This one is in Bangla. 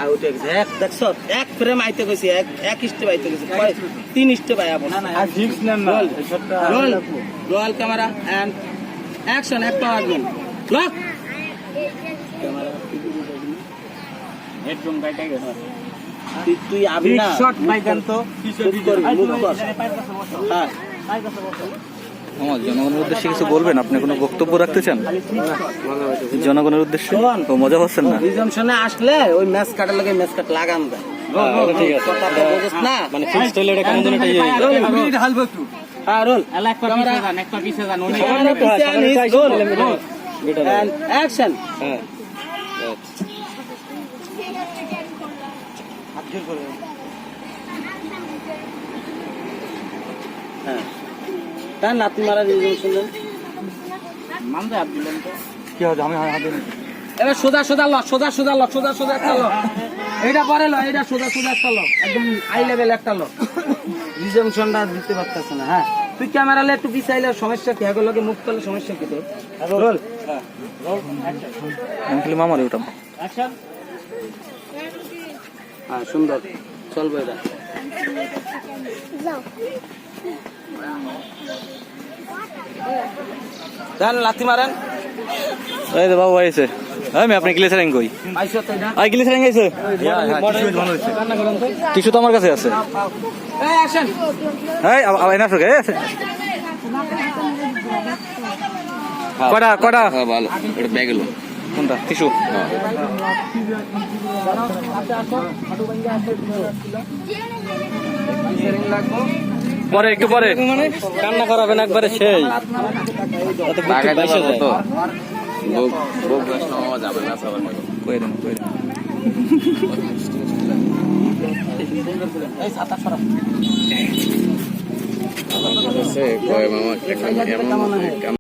আউট হয়ে গেছে এক দেখছো এক ফ্রেম আইতে গেছে এক স্টেপ আইতে গেছে 3 স্টেপ আয়া বল না ফিক্স নেন না roll roll camera and action একটা আসবেন লক ক্যামেরা হেডফোন কাটা গেছে তুই আবি না শট বাইকান তো মুভ কর হ্যাঁ আমার জনগণের উদ্দেশ্যে কিছু বলবেন? আপনি কোনো বক্তব্য রাখতে চান জনগণের উদ্দেশ্যে? তো মজা পাচ্ছেন না? রিজামশনে আসলে ওই ম্যাচ কাটার লাগে ম্যাচ কাট লাগাম দেয় ঠিক আছে, কথাটা বুঝছ না মানে ফিক্স হইলে এটা কেমন যেন একটা মিনিট হালবো একটু হ্যাঁ রোল এক পা পিছে যান এক পা পিছে যান উনি and action হ্যাঁ হ্যাঁ তার নাতি মারা রিজামশন মানতে হাত দিলেন তো কি হবে? আমি হাতে এবার সোজা সোজা লক সোজা সোজা লক সোজা সোজা একটা লক এইটা পরে ল এইটা সোজা সোজা একটা লক একদম হাই লেভেল একটা লক রিজামশনটা দিতে পারতেছ না হ্যাঁ তুই ক্যামেরালে একটু পিছাইলে সমস্যা কি এগুলো লোকে মুখ করলে সমস্যা কি তোর রোল আমি খালি মামারে উঠাম। অ্যাকশন হ্যাঁ সুন্দর চলবে এটা দেন লাথি মারেন এই তো বাবু আইছে। আমি আপনি গ্লিসারিং কই? পাইছো তো এটা আই গ্লিসারিং আইছে? টিস্যু তো আমার কাছে আছে। এই অ্যাকশন এই আবার না ফ্রকে কটা কটা ভালো এটা ব্যাগ এলো কোনটা টিস্যু? পরে একটু পরে কান্না করাবেন একবারে সেই লাগাইতে পারবো তো বুক গাছ নামা যাবে না সবার মতো কই দেন কই দেন এই ছাতা সরা কয় মামা এমন